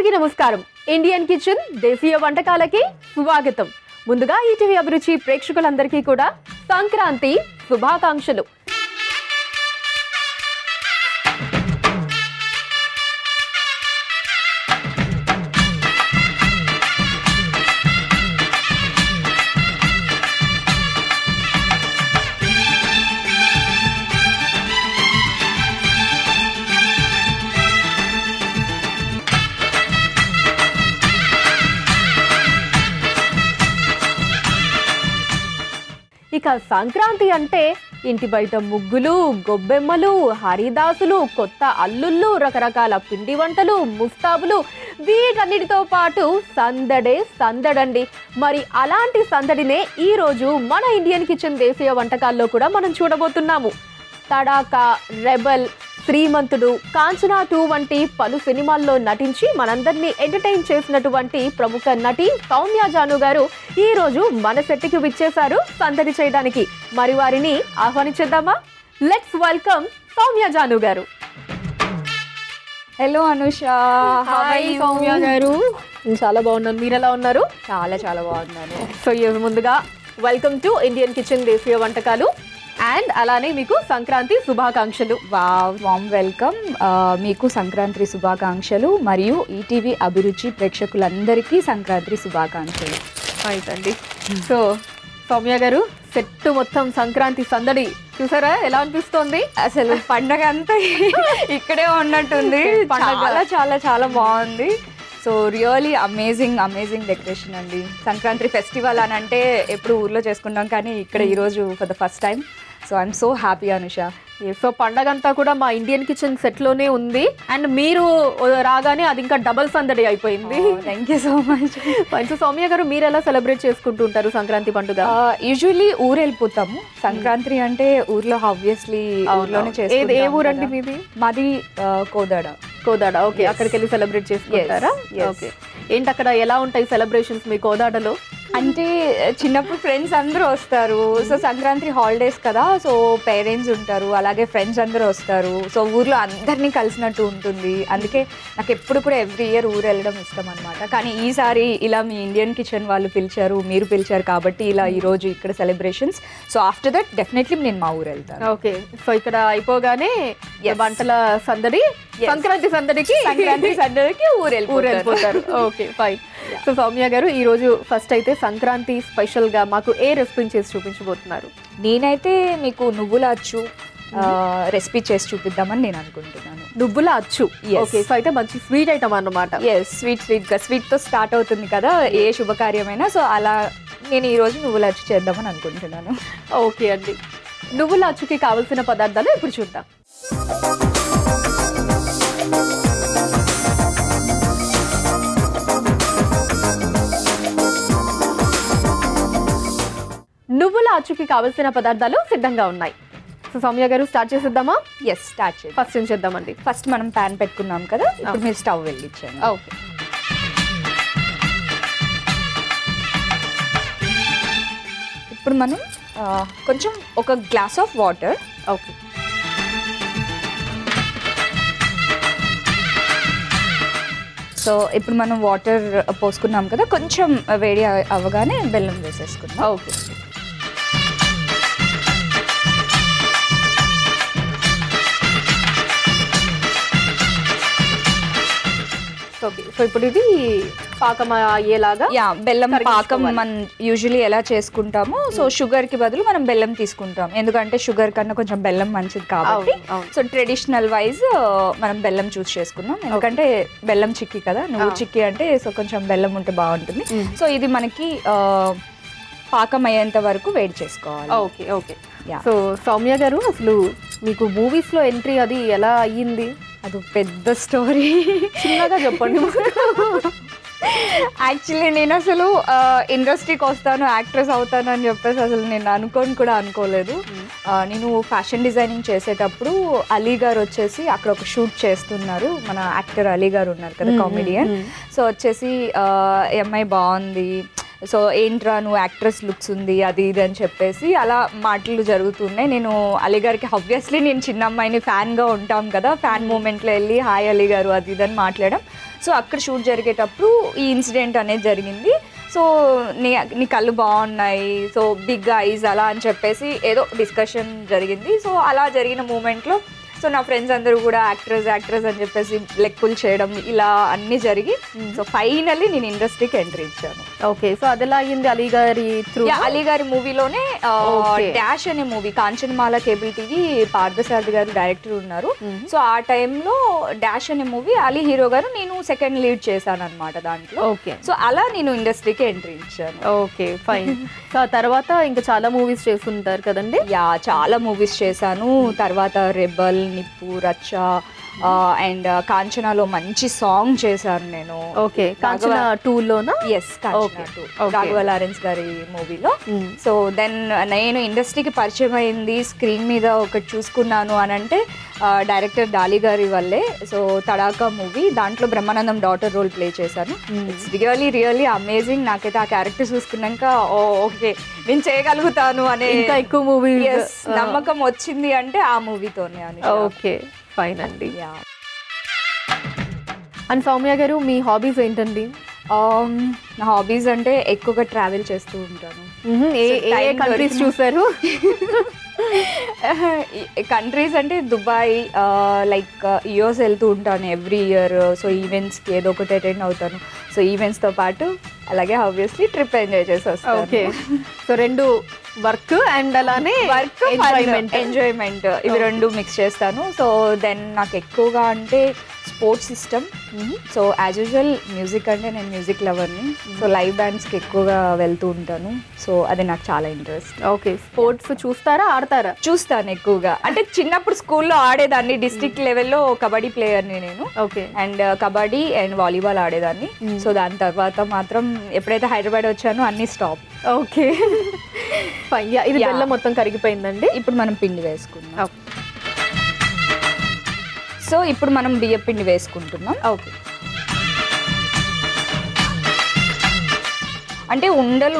అందరికీ నమస్కారం. Indian kitchen దేశీయ వంటకాలకి స్వాగతం. ముందుగా ఈటీవీ అభిరుచి ప్రేక్షకులందరికీ కూడా సంక్రాంతి శుభాకాంక్షలు. ఇక సంక్రాంతి అంటే ఇంటి బయట ముగ్గులు, గొబ్బెమ్మలు, హరిదాసులు, కొత్త అల్లుళ్ళు, రకరకాల పిండి వంటలు, ముస్తాబులు, వీటన్నిటితో పాటు సందడండి. మరి అలాంటి సందడినే ఈరోజు మన ఇండియన్ కిచెన్ దేశీయ వంటకాల్లో కూడా మనం చూడబోతున్నాము. తడాకా, రెబల్, శ్రీమంతుడు, కాంచనా 2 వంటి పలు సినిమాల్లో నటించి మనందరినీ ఎంటర్టైన్ చేసినటువంటి ప్రముఖ నటి సౌమ్య జాను గారు ఈ రోజు మన సెట్కి విచ్చేశారు సందడి చేయడానికి. మరి వారిని ఆహ్వానించేద్దామా? లెట్స్ వెల్కమ్ సౌమ్య జాను గారు. హలో అనుష. హాయ్ సౌమ్య గారు. చాలా బాగున్నాను, మీరు ఎలా ఉన్నారు? చాలా బాగున్నాను. సో ముందుగా వెల్కమ్ టు ఇండియన్ కిచెన్ దేశీయ వంటకాలు అండ్ అలానే మీకు సంక్రాంతి శుభాకాంక్షలు. Warm welcome. మీకు సంక్రాంతి శుభాకాంక్షలు మరియు ఈటీవీ అభిరుచి ప్రేక్షకులందరికీ సంక్రాంతి శుభాకాంక్షలు. అండి. సో సౌమ్య గారు, సెట్ మొత్తం సంక్రాంతి సందడి చూసారా? ఎలా అనిపిస్తోంది? అసలు పండగ అంతా ఇక్కడే ఉన్నట్టుంది. చాలా బాగుంది. సో రియలీ అమేజింగ్ డెకరేషన్ అండి. సంక్రాంతి ఫెస్టివల్ అని అంటే ఎప్పుడు ఊర్లో చేసుకుంటాం, కానీ ఇక్కడ ఈరోజు for the first time. So I'm so happy Anusha. So పండగ అంతా కూడా మా ఇండియన్ కిచెన్ సెట్లోనే ఉంది అండ్ మీరు రాగానే అది ఇంకా డబల్ సందడి అయిపోయింది. Thank you so much. So Soumya గారు, మీరు ఎలా సెలబ్రేట్ చేసుకుంటూ ఉంటారు సంక్రాంతి పండుగ? యూజువల్లీ ఊరు వెళ్ళిపోతాము. సంక్రాంతి అంటే ఊర్లో ఆబ్వియస్లీ ఊర్లోనే చేస్తాం. ఏ ఊరండి మీది? మాది కోదాడ. ఓకే, అక్కడికి వెళ్ళి సెలబ్రేట్ చేసుకుంటారా? ఓకే, ఏంటి అక్కడ ఎలా ఉంటాయి సెలబ్రేషన్స్ మీ కోదాడలో? అంటే చిన్నప్పుడు ఫ్రెండ్స్ అందరూ వస్తారు. సో సంక్రాంతి హాలిడేస్ కదా, సో పేరెంట్స్ ఉంటారు, అలాగే ఫ్రెండ్స్ అందరూ వస్తారు. సో ఊర్లో అందరినీ కలిసినట్టు ఉంటుంది. అందుకే నాకు ఎప్పుడు కూడా ఎవ్రీ ఇయర్ ఊరు వెళ్ళడం ఇష్టం అనమాట. కానీ ఈసారి ఇలా మీ ఇండియన్ కిచెన్ వాళ్ళు పిలిచారు, మీరు పిలిచారు కాబట్టి ఇలా ఈరోజు ఇక్కడ celebrations. So after that definitely నేను మా ఊరు వెళ్తాను. ఓకే, సో ఇక్కడ అయిపోగానే వంటల సందడి, సంక్రాంతి సందడికి ఊరు వెళ్ళిపోతారు. Okay fine. సో సౌమ్య గారు, ఈ రోజు ఫస్ట్ అయితే సంక్రాంతి స్పెషల్ గా మాకు ఏ రెసిపీ చేసి చూపించబోతున్నారు? నేనైతే మీకు నువ్వుల అచ్చు రెసిపీ చేసి చూపిద్దామని నేను అనుకుంటున్నాను. నువ్వుల అచ్చు. ఓకే, సో అయితే మంచి స్వీట్ ఐటమ్ అన్నమాట. స్వీట్ తో స్టార్ట్ అవుతుంది కదా ఏ శుభకార్యమైనా. సో అలా నేను ఈ రోజు నువ్వుల అచ్చు చేద్దామని అనుకుంటున్నాను. ఓకే అండి, నువ్వుల అచ్చుకి కావలసిన పదార్థాలు ఇప్పుడు చూద్దాం. నువ్వుల అచ్చుకి కావలసిన పదార్థాలు సిద్ధంగా ఉన్నాయి. సో సౌమ్య గారు, స్టార్ట్ చేసేద్దామా? స్టార్ట్ చేద్దాం. ఫస్ట్ ఏం చేద్దామండి? ఫస్ట్ మనం ప్యాన్ పెట్టుకున్నాం కదా, ఇప్పుడు మీరు స్టవ్ వెలిగించండి. ఓకే, ఇప్పుడు మనం కొంచెం ఒక glass of water. Okay, so ఇప్పుడు మనం వాటర్ పోసుకున్నాం కదా, కొంచెం వేడి అవ్వగానే బెల్లం వేసేసుకుందాం. ఓకే, సో ఇప్పుడు ఇది పాకం అయ్యేలాగా. బెల్లం పాకం మనం యూజువల్లీ ఎలా చేసుకుంటామో, సో షుగర్ కి బదులు మనం బెల్లం తీసుకుంటాం. ఎందుకంటే షుగర్ కన్నా కొంచెం బెల్లం మంచిది కాబట్టి. సో ట్రెడిషనల్ వైజ్ మనం బెల్లం చూస్ చేసుకున్నాం. ఎందుకంటే బెల్లం చిక్కీ కదా, నువ్వు చిక్కీ అంటే సో కొంచెం బెల్లం ఉంటే బాగుంటుంది. సో ఇది మనకి పాకం అయ్యేంత వరకు వేడి చేసుకోవాలి. ఓకే. సో సౌమ్య గారు, అసలు మీకు మూవీస్ లో ఎంట్రీ అది ఎలా అయ్యింది? అది పెద్ద స్టోరీ, చిన్నగా చెప్పండి. యాక్చువల్లీ నేను అసలు ఇండస్ట్రీకి వస్తాను, యాక్ట్రెస్ అవుతాను అని చెప్పేసి అసలు నేను అనుకోలేదు. నేను ఫ్యాషన్ డిజైనింగ్ చేసేటప్పుడు అలీ గారు వచ్చేసి అక్కడ ఒక షూట్ చేస్తున్నారు. మన యాక్టర్ అలీ గారు ఉన్నారు కదా, కామెడియన్. సో వచ్చేసి అమ్మాయి బాగుంది, సో ఏంట్రా నువ్వు యాక్ట్రెస్ లుక్స్ ఉంది అది ఇది అని చెప్పేసి అలా మాటలు జరుగుతున్నాయి. నేను అలీ గారికి ఆబ్వియస్లీ నేను చిన్న అమ్మాయిని ఫ్యాన్గా ఉంటాం కదా, ఫ్యాన్ మూమెంట్లో వెళ్ళి హాయ్ అలీ గారు అది ఇది అని మాట్లాడడం. సో అక్కడ షూట్ జరిగేటప్పుడు ఈ ఇన్సిడెంట్ అనేది జరిగింది. సో నీ కళ్ళు బాగున్నాయి, సో బిగ్ ఐజ్ అలా అని చెప్పేసి ఏదో డిస్కషన్ జరిగింది. సో అలా జరిగిన మూమెంట్లో సో నా ఫ్రెండ్స్ అందరూ కూడా యాక్ట్రెస్ అని చెప్పేసి లెక్కులు చేయడం ఇలా అన్నీ జరిగి సో ఫైనల్లీ నేను ఇండస్ట్రీకి ఎంట్రీ ఇచ్చాను. ఓకే, సో అది ఎలా అయింది? అలీ గారి త్రూ? అలీ గారి మూవీలోనే డాష్ అనే movie, Kanchanamala cable TV Parthasarathi గారు డైరెక్టర్ ఉన్నారు. సో ఆ టైంలో డాష్ అనే మూవీ అలీ హీరో గారు, నేను సెకండ్ లీడ్ చేశాను అనమాట దాంట్లో. ఓకే, సో అలా నేను ఇండస్ట్రీకి ఎంట్రీ ఇచ్చాను. Okay fine. సో ఆ తర్వాత ఇంకా చాలా మూవీస్ చేస్తుంటారు కదండి? యా, చాలా మూవీస్ చేశాను. తర్వాత రెబల్, నిప్పు, రచ్చ అండ్ కాంచనాలో మంచి సాంగ్ చేశాను నేను. ఓకే, కాంచనా 2లోనా? ఎస్, కాంచనా 2 రాఘవ లారెన్స్ గారి మూవీలో. సో దెన్ నేను ఇండస్ట్రీకి పరిచయం అయింది, స్క్రీన్ మీద ఒకటి చూసుకున్నాను అని అంటే డైరెక్టర్ డాలీ గారి వల్లే. సో తడాకా మూవీ, దాంట్లో బ్రహ్మానందం డాటర్ రోల్ ప్లే చేశాను. It's really amazing. నాకైతే ఆ క్యారెక్టర్ చూసుకున్నాక ఓకే నేను చేయగలుగుతాను అనే ఇంకా ఎక్కువ మూవీ నమ్మకం వచ్చింది అంటే ఆ మూవీతోనే అని. ఓకే ఫైన్ అండి. అండ్ సౌమ్య గారు, మీ హాబీస్ ఏంటండి? నా హాబీస్ అంటే ఎక్కువగా ట్రావెల్ చేస్తూ ఉంటాను. ఏ కంట్రీస్ చూసారు? కంట్రీస్ అంటే దుబాయ్, లైక్ యూఎస్ వెళ్తూ ఉంటాను ఎవ్రీ ఇయర్. సో ఈవెంట్స్కి ఏదో ఒకటి అటెండ్ అవుతాను. సో ఈవెంట్స్తో పాటు అలాగే ఆబ్వియస్లీ ట్రిప్ ఎంజాయ్ చేసి వస్తాను. ఓకే, సో రెండు వర్క్ అండ్ అలానే వర్క్ ఎంజాయ్మెంట్ ఇవి రెండు మిక్స్ చేస్తాను. సో దెన్ నాకు ఎక్కువగా అంటే sports system. So as usual music అంటే నేను మ్యూజిక్ లవర్ని. సో లైవ్ బ్యాండ్స్కి ఎక్కువగా వెళ్తూ ఉంటాను. సో అది నాకు చాలా ఇంట్రెస్ట్. ఓకే, స్పోర్ట్స్ చూస్తారా, ఆడతారా? చూస్తాను ఎక్కువగా. అంటే చిన్నప్పుడు స్కూల్లో ఆడేదాన్ని, డిస్ట్రిక్ట్ లెవెల్లో కబడ్డీ ప్లేయర్ని నేను. Okay, and kabaddi and volleyball ఆడేదాన్ని. సో దాని తర్వాత మాత్రం ఎప్పుడైతే హైదరాబాద్ వచ్చానో అన్ని స్టాప్. ఓకే ఇది బెల్లం మొత్తం కరిగిపోయిందండి. ఇప్పుడు మనం పిండి వేసుకుందాం. సో ఇప్పుడు మనం బియ్య పిండి వేసుకుంటున్నాం. ఓకే, అంటే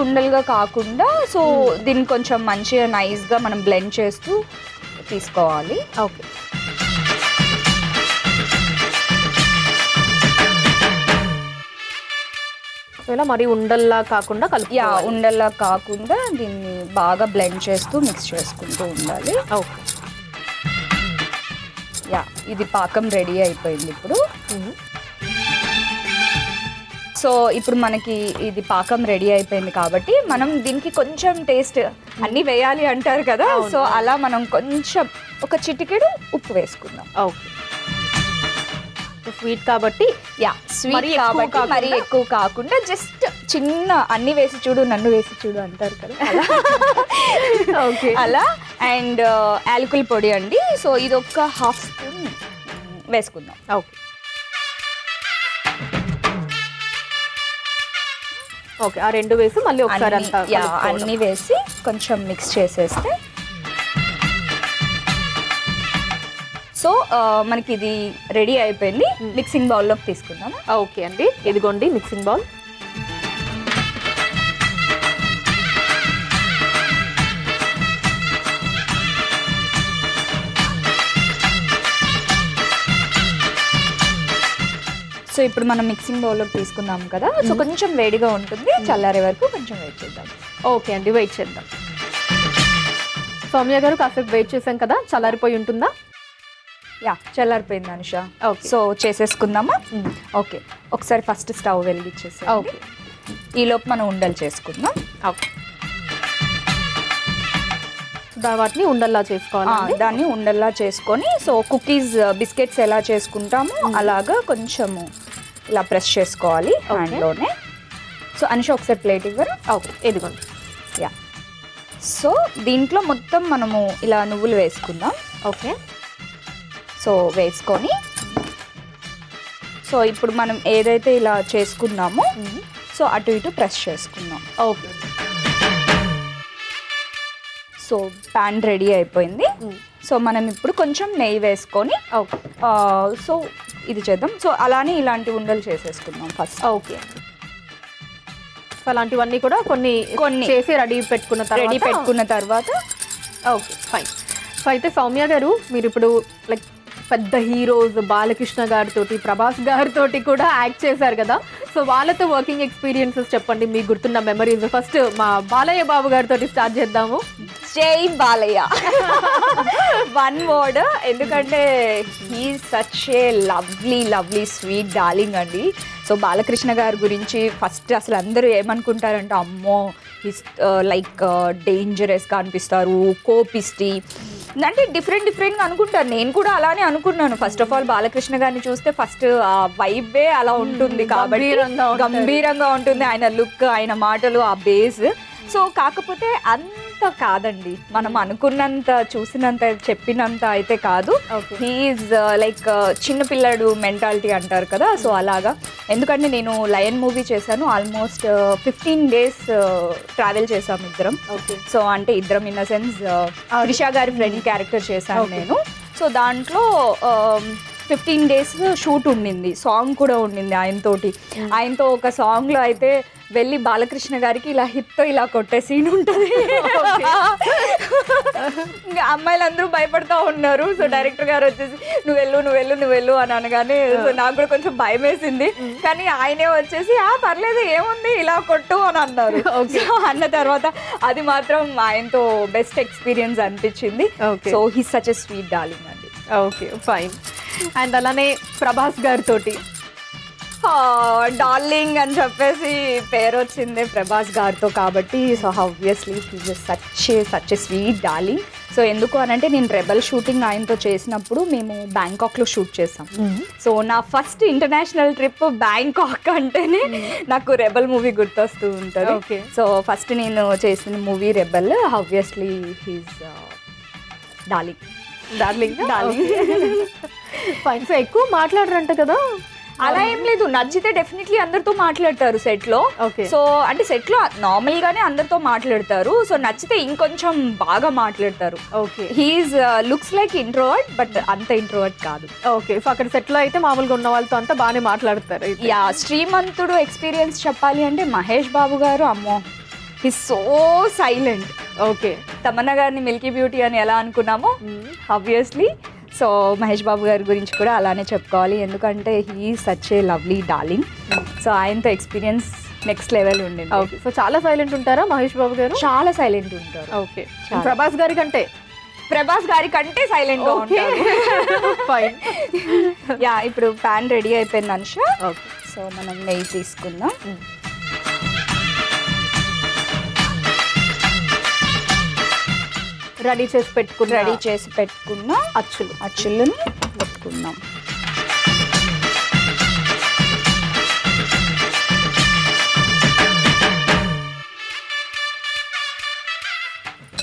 ఉండలుగా కాకుండా సో దీన్ని కొంచెం మంచిగా నైస్గా మనం బ్లెండ్ చేస్తూ తీసుకోవాలి. ఓకే, ఇలా మరి ఉండల్లా కాకుండా ఉండల్లా కాకుండా దీన్ని బాగా బ్లెండ్ చేస్తూ మిక్స్ చేసుకుంటూ ఉండాలి. ఓకే, ఇది పాకం రెడీ అయిపోయింది ఇప్పుడు. సో ఇప్పుడు మనకి ఇది పాకం రెడీ అయిపోయింది కాబట్టి మనం దీనికి కొంచెం టేస్ట్ అన్నీ వేయాలి అంటారు కదా. సో అలా మనం కొంచెం ఒక చిటికెడు ఉప్పు వేసుకుందాం. ఓకే, స్వీట్ కాబట్టి స్వీట్ కాబట్టి మరి ఎక్కువ కాకుండా జస్ట్ చిన్న అన్ని వేసి చూడు నన్ను వేసి చూడు అంటారు కదా అలా. ఓకే, అలా. అండ్ యాలకుల పొడి అండి. సో ఇది ఒక 1/2 స్పూన్ వేసుకుందాం. ఓకే, ఓకే, ఆ రెండు వేసి మళ్ళీ ఒకసారి అన్ని వేసి కొంచెం మిక్స్ చేసేస్తే సో మనకి ఇది రెడీ అయిపోయింది. మిక్సింగ్ బౌల్లోకి తీసుకుందాం. ఓకే అండి, ఇదిగోండి మిక్సింగ్ బౌల్. సో ఇప్పుడు మనం మిక్సింగ్ బౌల్లోకి తీసుకుందాం కదా. సో కొంచెం వేడిగా ఉంటుంది, చల్లారే వరకు కొంచెం వెయిట్ చేద్దాం. ఓకే అండి, వెయిట్ చేద్దాం. సౌమ్య గారు కాసేపు వెయిట్ చేసాం కదా, చల్లారిపోయి ఉంటుందా? చల్లారిపోయింది అనుష. సో చేసేసుకుందామా? ఓకే, ఒకసారి ఫస్ట్ స్టవ్ వెలిగించేసి ఓకే ఈలోపు మనం ఉండలు చేసుకుందాం. ఓకే, వాటిని ఉండల్లా చేసుకోవాలి. దాన్ని ఉండల్లా చేసుకొని సో కుకీస్ బిస్కెట్స్ ఎలా చేసుకుంటామో అలాగా కొంచెము ఇలా ప్రెస్ చేసుకోవాలి హ్యాండ్లోనే. సో అనుష ఒకసారి ప్లేట్ ఇవ్వరు? ఓకే, ఇదిగోండి. సో దీంట్లో మొత్తం మనము ఇలా నువ్వులు వేసుకుందాం. ఓకే, సో వేసుకొని సో ఇప్పుడు మనం ఏదైతే ఇలా చేసుకున్నామో సో అటు ఇటు ప్రెస్ చేసుకుందాం. ఓకే, సో ప్యాన్ రెడీ అయిపోయింది. సో మనం ఇప్పుడు కొంచెం నెయ్యి వేసుకొని సో ఇది చేద్దాం. సో అలానే ఇలాంటి ఉండలు చేసేసుకుందాం ఫస్ట్. ఓకే, సో అలాంటివన్నీ కూడా కొన్ని చేసి రెడీ పెట్టుకున్న తర్వాత. Okay fine. సో అయితే సౌమ్య గారు, మీరు ఇప్పుడు లైక్ పెద్ద హీరోస్ బాలకృష్ణ గారితో, ప్రభాస్ గారితో కూడా యాక్ట్ చేశారు కదా. సో వాళ్ళతో వర్కింగ్ ఎక్స్పీరియన్సెస్ చెప్పండి, మీకు గుర్తున్న మెమరీస్. ఫస్ట్ మా బాలయ్య బాబు గారితో స్టార్ట్ చేద్దాము. జై బాలయ్య. వన్ వర్డ్, ఎందుకంటే he such a lovely sweet darling అండి. సో బాలకృష్ణ గారి గురించి ఫస్ట్ అసలు అందరూ ఏమనుకుంటారంటే, అమ్మో హిస్ లైక్ డేంజరస్గా అనిపిస్తారు, కోపిస్టి అంటే డిఫరెంట్గా అనుకుంటారు. నేను కూడా అలానే అనుకున్నాను. ఫస్ట్ ఆఫ్ ఆల్ బాలకృష్ణ గారిని చూస్తే ఫస్ట్ ఆ వైబే అలా ఉంటుంది కాబట్టి గంభీరంగా ఉంటుంది, ఆయన లుక్, ఆయన మాటలు, ఆ బేస్. సో కాకపోతే అంత కాదండి, మనం అనుకున్నంత, చూసినంత, చెప్పినంత అయితే కాదు. హీఈస్ లైక్ చిన్నపిల్లడు మెంటాలిటీ అంటారు కదా, సో అలాగా. ఎందుకంటే నేను లయన్ మూవీ చేశాను, ఆల్మోస్ట్ 15 days ట్రావెల్ చేసాము ఇద్దరం. సో అంటే ఇద్దరం ఇన్ ద సెన్స్ రిషా గారి ఫ్రెండ్ క్యారెక్టర్ చేశాను నేను. సో దాంట్లో 15 days షూట్ ఉండింది, సాంగ్ కూడా ఉండింది ఆయనతోటి. ఆయనతో ఒక సాంగ్లో అయితే వెళ్ళి బాలకృష్ణ గారికి ఇలా హిప్తో ఇలా కొట్టే సీన్ ఉంటుంది. ఇంకా అమ్మాయిలందరూ భయపడతా ఉన్నారు. సో డైరెక్టర్ గారు వచ్చేసి నువ్వు వెళ్ళు అని అనగానే నాకు కూడా కొంచెం భయం వేసింది. కానీ ఆయనే వచ్చేసి పర్లేదు ఏముంది ఇలా కొట్టు అని అన్నారు. అన్న తర్వాత అది మాత్రం ఆయనతో బెస్ట్ ఎక్స్పీరియన్స్ అనిపించింది. So he such a sweet darling అండి. Okay, fine. అండ్ అలానే ప్రభాస్ గారితోటి డార్లింగ్ అని చెప్పేసి పేరు వచ్చింది ప్రభాస్ గారితో కాబట్టి. So obviously such a sweet darling. So ఎందుకు అనంటే నేను రెబల్ షూటింగ్ ఆయనతో చేసినప్పుడు మేము బ్యాంకాక్లో షూట్ చేసాం. సో నా ఫస్ట్ ఇంటర్నేషనల్ ట్రిప్ బ్యాంకాక్ అంటేనే నాకు రెబల్ మూవీ గుర్తొస్తూ ఉంటుంది. సో ఫస్ట్ నేను చేసిన movie rebel. Obviously he's darling. Fine. So ఎక్కువ మాట్లాడరంట కదా? అలా ఏం లేదు, నచ్చితే డెఫినెట్లీ అందరితో మాట్లాడతారు సెట్ లో. సో అంటే సెట్ లో నార్మల్ గానే అందరితో మాట్లాడతారు. సో నచ్చితే ఇంకొంచెం బాగా మాట్లాడతారు. He's looks like introvert, but అంత ఇంట్రోవర్ట్ కాదు. ఓకే. సో అక్కడ సెట్ లో అయితే మామూలుగా ఉన్న వాళ్ళతో అంతా బాగానే మాట్లాడతారు. యా, శ్రీమంతుడు ఎక్స్పీరియన్స్ చెప్పాలి అంటే మహేష్ బాబు గారు, అమ్మో he's so silent. Okay. Tamannaah గారిని మిల్కీ బ్యూటీ అని ఎలా అనుకున్నామో ఆబ్వియస్లీ సో మహేష్ బాబు గారి గురించి కూడా అలానే చెప్పుకోవాలి. ఎందుకంటే he such a lovely darling. So ఆయనతో ఎక్స్పీరియన్స్ నెక్స్ట్ లెవెల్ ఉండింది. ఓకే. సో చాలా సైలెంట్ ఉంటారా మహేష్ బాబు గారు? చాలా సైలెంట్ ఉంటారు. ఓకే. ప్రభాస్ గారి కంటే సైలెంట్ గా ఉంటారు. ఫైన్. యా, ఇప్పుడు ప్యాన్ రెడీ అయిపోయింది అనుష. సో మనం నెయ్యి తీసుకుందాం. రెడీ చేసి పెట్టుకున్న అచ్చులను పెట్టుకుందాం.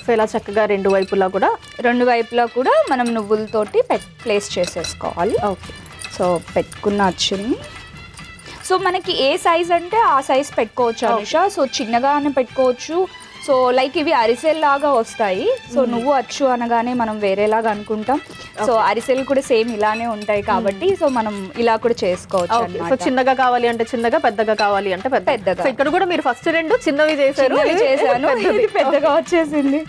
సో ఇలా చక్కగా రెండు వైపులా కూడా మనం నువ్వులతోటి ప్లేస్ చేసేసుకోవాలి. ఓకే. సో పెట్టుకున్న అచ్చుల్ని, సో మనకి ఏ సైజ్ అంటే ఆ సైజ్ పెట్టుకోవచ్చు అనుష. సో చిన్నగానే పెట్టుకోవచ్చు. సో లైక్ ఇవి అరిసెల్ లాగా వస్తాయి. సో నువ్వు అచ్చు అనగానే మనం వేరేలాగా అనుకుంటాం. సో అరిసెలు కూడా సేమ్ ఇలానే ఉంటాయి కాబట్టి సో మనం ఇలా కూడా చేసుకోవచ్చు అన్నమాట. సో చిన్నగా కావాలి అంటే చిన్నగా, పెద్దగా కావాలి అంటే పెద్దగా. ఇక్కడ కూడా మీరు ఫస్ట్ రెండు చిన్నవి చేశాను, ఇది పెద్దగా వచ్చేసింది.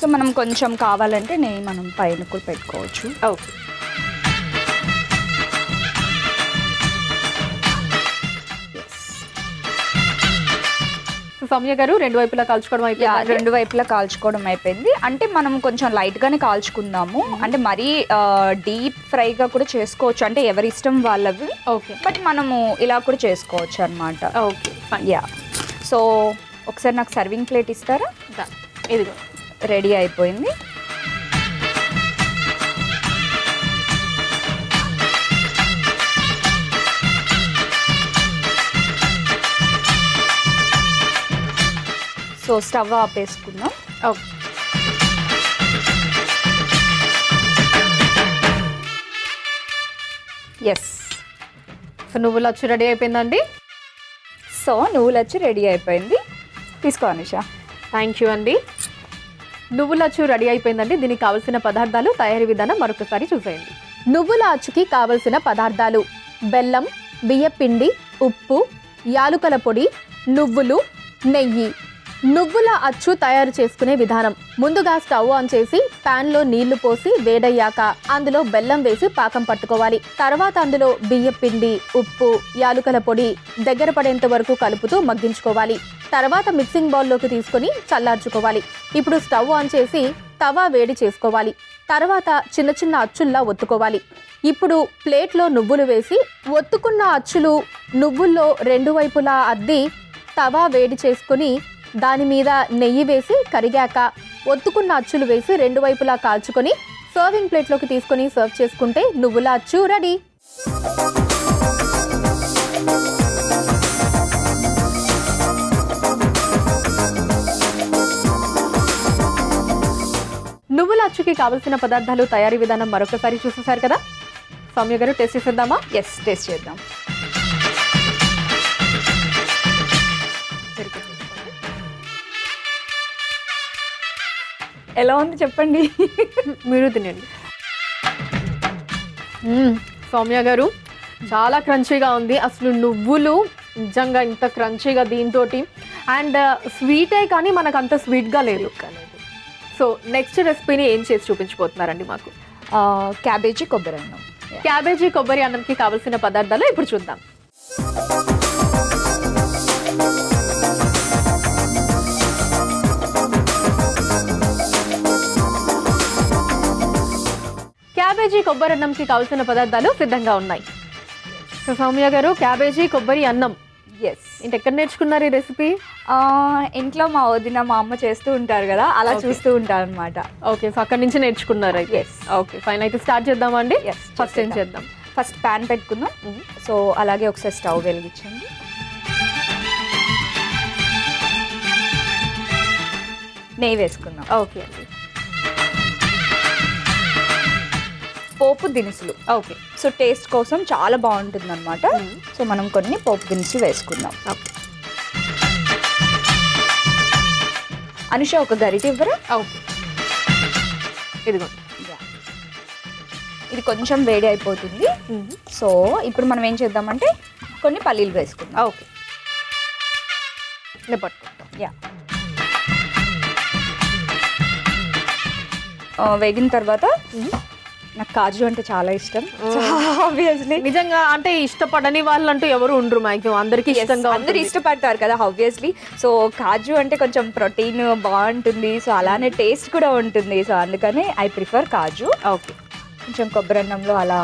సో మనం కొంచెం కావాలంటే నెయ్యి మనం పైన కూడా పెట్టుకోవచ్చు. ఓకే. సౌమ్య గారు రెండు వైపులా కాల్చుకోవడం అయిపోయింది. అంటే మనం కొంచెం లైట్ గానే కాల్చుకుందాము. అంటే మరీ డీప్ ఫ్రైగా కూడా చేసుకోవచ్చు, అంటే ఎవరి ఇష్టం వాళ్ళవి. ఓకే. బట్ మనము ఇలా కూడా చేసుకోవచ్చు అన్నమాట. ఓకే. యా. సో ఒకసారి నాకు సర్వింగ్ ప్లేట్ ఇస్తారా? ఇదిగో రెడీ అయిపోయింది. సో స్టవ్ ఆపేసుకుందాం. ఓకే. ఎస్. సో నువ్వుల అచ్చు రెడీ అయిపోయిందండి. తీసుకో అనుష. థ్యాంక్ యూ అండి. నువ్వుల అచ్చు రెడీ అయిపోయిందండి. దీనికి కావలసిన పదార్థాలు, తయారీ విధానం మరొకసారి చూసేయండి. నువ్వుల అచ్చుకి కావలసిన పదార్థాలు: బెల్లం, బియ్యపిండి, ఉప్పు, యాలుకల పొడి, నువ్వులు, నెయ్యి. నువ్వుల అచ్చు తయారు చేసుకునే విధానం. ముందుగా స్టవ్ ఆన్ చేసి ప్యాన్లో నీళ్లు పోసి వేడయ్యాక అందులో బెల్లం వేసి పాకం పట్టుకోవాలి. తర్వాత అందులో బియ్యం పిండి, ఉప్పు, యాలుకల పొడి దగ్గర పడేంత వరకు కలుపుతూ మగ్గించుకోవాలి. తర్వాత మిక్సింగ్ బౌల్లోకి తీసుకొని చల్లార్చుకోవాలి. ఇప్పుడు స్టవ్ ఆన్ చేసి తవా వేడి చేసుకోవాలి. తర్వాత చిన్న చిన్న అచ్చుల్లా ఒత్తుకోవాలి. ఇప్పుడు ప్లేట్లో నువ్వులు వేసి ఒత్తుకున్న అచ్చులు నువ్వుల్లో రెండు వైపులా అద్ది తవా వేడి చేసుకుని దాని మీద నెయ్యి వేసి కరిగాక ఒత్తుకున్న అచ్చులు వేసి రెండు వైపులా కాల్చుకొని సర్వింగ్ ప్లేట్లోకి తీసుకొని సర్వ్ చేసుకుంటే నువ్వుల అచ్చు రెడీ. నువ్వుల అచ్చుకి కావలసిన పదార్థాలు, తయారీ విధానం మరొకసారి చూసేశారు కదా. సౌమ్య గారు టేస్ట్ చేసేద్దామా? ఎస్, టేస్ట్ చేద్దాం. ఎలా ఉంది చెప్పండి. మీరు తినండి. సౌమ్య గారు చాలా క్రంచీగా ఉంది. అసలు నువ్వులు నిజంగా ఇంత క్రంచీగా దీంతో అండ్ స్వీటే కానీ మనకు అంత స్వీట్గా లేదు. సో నెక్స్ట్ రెసిపీని ఏం చేసి చూపించబోతున్నారండి మాకు? క్యాబేజీ కొబ్బరి అన్నం. క్యాబేజీ కొబ్బరి అన్నంకి కావలసిన పదార్థాలు ఇప్పుడు చూద్దాం. క్యాబేజీ కొబ్బరి అన్నంకి కావలసిన పదార్థాలు సిద్ధంగా ఉన్నాయి. సో సౌమ్య గారు, క్యాబేజీ కొబ్బరి అన్నం ఎస్, ఇంటి ఎక్కడ నేర్చుకున్నారు ఈ రెసిపీ? ఇంట్లో మా వదిన మా అమ్మ చేస్తూ ఉంటారు కదా, అలా చూస్తూ ఉంటారు అనమాట. ఓకే, సో అక్కడి నుంచి నేర్చుకున్నారు అయితే. ఓకే ఫైన్, అయితే స్టార్ట్ చేద్దామా అండి? ఫస్ట్ ఏం చేద్దాం? ఫస్ట్ ప్యాన్ పెట్టుకుందాం. సో అలాగే ఒకసారి స్టవ్ వెలిగించండి. నెయ్యి వేసుకుందాం. ఓకే అండి. పోపు దినుసులు. ఓకే, సో టేస్ట్ కోసం చాలా బాగుంటుంది అనమాట. సో మనం కొన్ని పోపు దినుసులు వేసుకుందాం. ఓకే అనుష, ఒక గరిటె ఇవ్వరా? ఓకే, ఇదిగోండి. ఇది కొంచెం వేడి అయిపోతుంది. సో ఇప్పుడు మనం ఏం చేద్దామంటే కొన్ని పల్లీలు వేసుకుందాం. ఓకే, నేను పట్టుకుంటాం. యా, వేగిన తర్వాత నాకు కాజు అంటే చాలా ఇష్టం. ఆబ్వియస్లీ, నిజంగా అంటే ఇష్టపడని వాళ్ళంటూ ఎవరు ఉండరు, మ్యాక్సిమం అందరికీ ఇష్టంగా, అందరూ ఇష్టపడతారు కదా ఆబ్వియస్లీ. సో కాజు అంటే కొంచెం ప్రోటీన్ బాగుంటుంది, సో అలానే టేస్ట్ కూడా ఉంటుంది. సో అందుకని ఐ ప్రిఫర్ కాజు. ఓకే, కొంచెం కొబ్బరి అన్నంలో అలా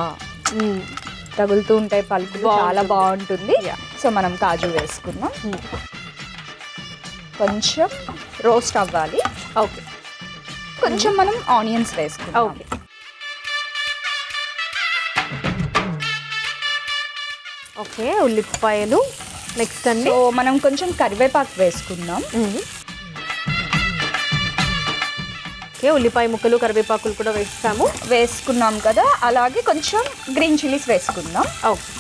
తగులుతూ ఉంటాయి పలుకులు, చాలా బాగుంటుంది. సో మనం కాజు వేసుకుందాం. కొంచెం రోస్ట్ అవ్వాలి. ఓకే, కొంచెం మనం ఆనియన్స్ వేసుకుందాం. ఓకే, ఓకే, ఉల్లిపాయలు. నెక్స్ట్ అండి, సో మనం కొంచెం కరివేపాకు వేసుకుందాం. ఓకే, ఉల్లిపాయ ముక్కలు, కరివేపాకులు కూడా వేసుకున్నాం కదా. అలాగే కొంచెం గ్రీన్ చిల్లీస్ వేసుకుందాం. Okay,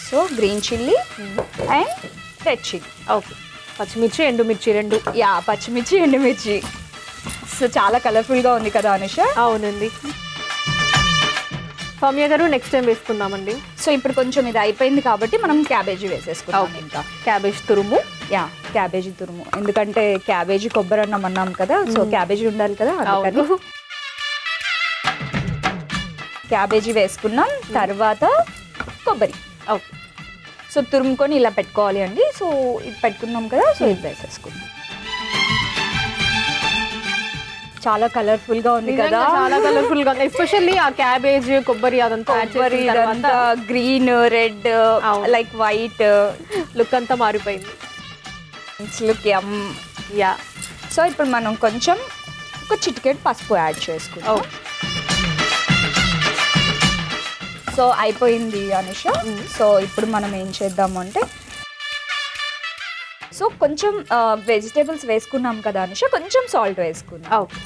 so green chilli and red chilli. Okay, పచ్చిమిర్చి, ఎండుమిర్చి రెండు. యా, పచ్చిమిర్చి, ఎండుమిర్చి. సో చాలా కలర్ఫుల్గా ఉంది కదా అనుష? అవునండి. సౌమ్య గారు, నెక్స్ట్ టైం వేసుకుందామండి. సో ఇప్పుడు కొంచెం ఇది అయిపోయింది కాబట్టి మనం క్యాబేజీ వేసేసుకుందాం. ఇంకా క్యాబేజ్ తురుము. యా, క్యాబేజీ తురుము, ఎందుకంటే క్యాబేజీ కొబ్బరి అన్నం అన్నాం కదా, సో క్యాబేజీ ఉండాలి కదా, అందుకని క్యాబేజీ వేసుకున్నాం. తర్వాత కొబ్బరి. ఓకే, సో తురుముకొని ఇలా పెట్టుకోవాలి అండి. సో ఇది పెట్టుకున్నాం కదా, సో ఇది వేసేసుకుందాం. చాలా కలర్ఫుల్ గా ఉంది కదా, చాలా కలర్ఫుల్ గా ఉంది. ఎస్పెషల్లీ ఆ క్యాబేజ్, కొబ్బరి అదంతా green, red, like white look అంతా మారిపోయింది. లుక్ యమ్. యా, సో ఇప్పుడు మనం కొంచెం ఒక చిటికెట్ పసుపు యాడ్ చేసుకుందాం. సో అయిపోయింది అనుష. సో ఇప్పుడు మనం ఏం చేద్దాము అంటే, సో కొంచెం వెజిటేబుల్స్ వేసుకున్నాం కదా అనుష, కొంచెం సాల్ట్ వేసుకుందాం. ఓకే,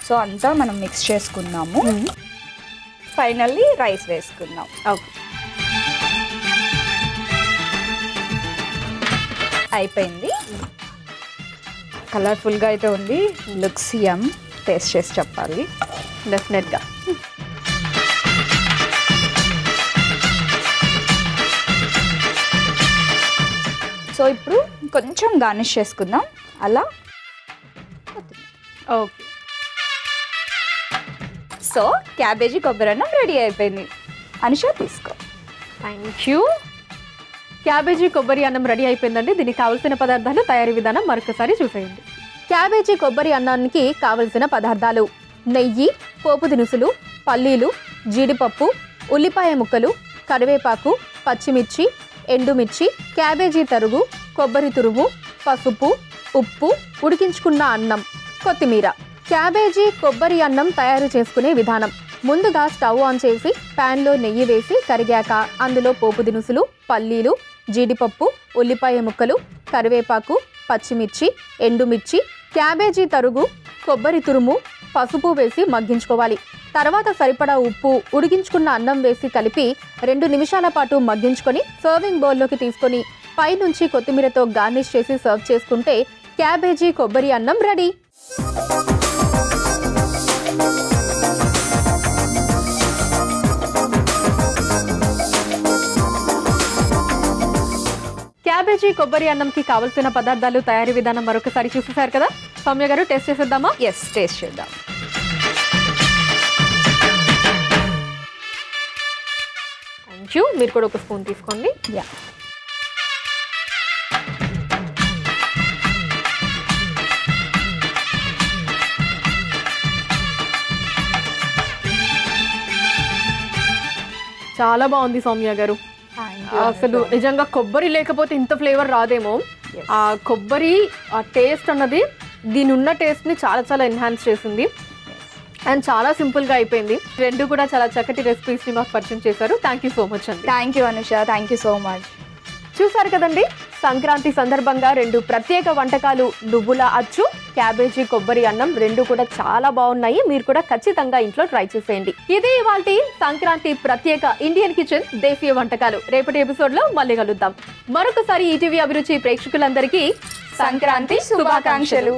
సో అంతా మనం మిక్స్ చేసుకున్నాము. ఫైనల్లీ రైస్ వేసుకుందాం. ఓకే, అయిపోయింది. కలర్ఫుల్గా అయితే ఉంది. లుక్స్ యమ్. టేస్ట్ చేసి చెప్పాలి డెఫినెట్గా. సో ఇప్పుడు కొంచెం గార్నిష్ చేసుకుందాం అలా. ఓకే, సో క్యాబేజీ కొబ్బరి అన్నం రెడీ అయిపోయింది. అనుష తీసుకో. Thank you. క్యాబేజీ కొబ్బరి అన్నం రెడీ అయిపోయిందండి. దీనికి కావలసిన పదార్థాలు, తయారీ విధానం మరొకసారి చూసేయండి. క్యాబేజీ కొబ్బరి అన్నానికి కావలసిన పదార్థాలు: నెయ్యి, పోపు దినుసులు, పల్లీలు, జీడిపప్పు, ఉల్లిపాయ ముక్కలు, కరివేపాకు, పచ్చిమిర్చి, ఎండుమిర్చి, క్యాబేజీ తరుగు, కొబ్బరి తురుము, పసుపు, ఉప్పు, ఉడికించుకున్న అన్నం, కొత్తిమీర. క్యాబేజీ కొబ్బరి అన్నం తయారు చేసుకునే విధానం: ముందుగా స్టవ్ ఆన్ చేసి ప్యాన్లో నెయ్యి వేసి కరిగాక అందులో పోపు దినుసులు, పల్లీలు, జీడిపప్పు, ఉల్లిపాయ ముక్కలు, కరివేపాకు, పచ్చిమిర్చి, ఎండుమిర్చి, క్యాబేజీ తరుగు, కొబ్బరి తురుము, పసుపు వేసి మగ్గించుకోవాలి. తర్వాత సరిపడా ఉప్పు, ఉడికించుకున్న అన్నం వేసి కలిపి 2 నిమిషాల పాటు మగ్గించుకొని సర్వింగ్ బౌల్లోకి తీసుకొని పైనుంచి కొత్తిమీరతో గార్నిష్ చేసి సర్వ్ చేసుకుంటే క్యాబేజీ కొబ్బరి అన్నం రెడీ. క్యాబేజీ కొబ్బరి అన్నంకి కావలసిన పదార్థాలు, తయారీ విధానం మరొకసారి చూసేశారు కదా. సౌమ్య గారు, టేస్ట్ చేసేద్దామా? ఎస్, టేస్ట్ చేద్దాం. Thank you. మీరు కూడా ఒక స్పూన్ తీసుకోండి. యా, చాలా బాగుంది సౌమ్య గారు. అసలు నిజంగా కొబ్బరి లేకపోతే ఇంత ఫ్లేవర్ రాదేమో. ఆ కొబ్బరి ఆ టేస్ట్ అన్నది దీని ఉన్న టేస్ట్ని చాలా చాలా ఎన్హాన్స్ చేసింది. అండ్ చాలా సింపుల్గా అయిపోయింది. రెండు కూడా చాలా చక్కటి రెసిపీస్ని మాకు పరిచయం చేశారు. థ్యాంక్ యూ సో మచ్ అండి. Thank you Anusha, thank you so much. చూసారు కదండి, సంక్రాంతి సందర్భంగా 2 ప్రత్యేక వంటకాలు, నువ్వుల అచ్చు, క్యాబేజీ కొబ్బరి అన్నం, 2 కూడా చాలా బాగున్నాయి. మీరు కూడా ఖచ్చితంగా ఇంట్లో ట్రై చేసేయండి. ఇదే ఇవాల్టి సంక్రాంతి ప్రత్యేక ఇండియన్ కిచెన్ దేశీయ వంటకాలు. రేపటి ఎపిసోడ్లో మళ్ళీ కలుద్దాం. మరొకసారి ఈటీవీ అభిరుచి ప్రేక్షకులందరికీ సంక్రాంతి శుభాకాంక్షలు.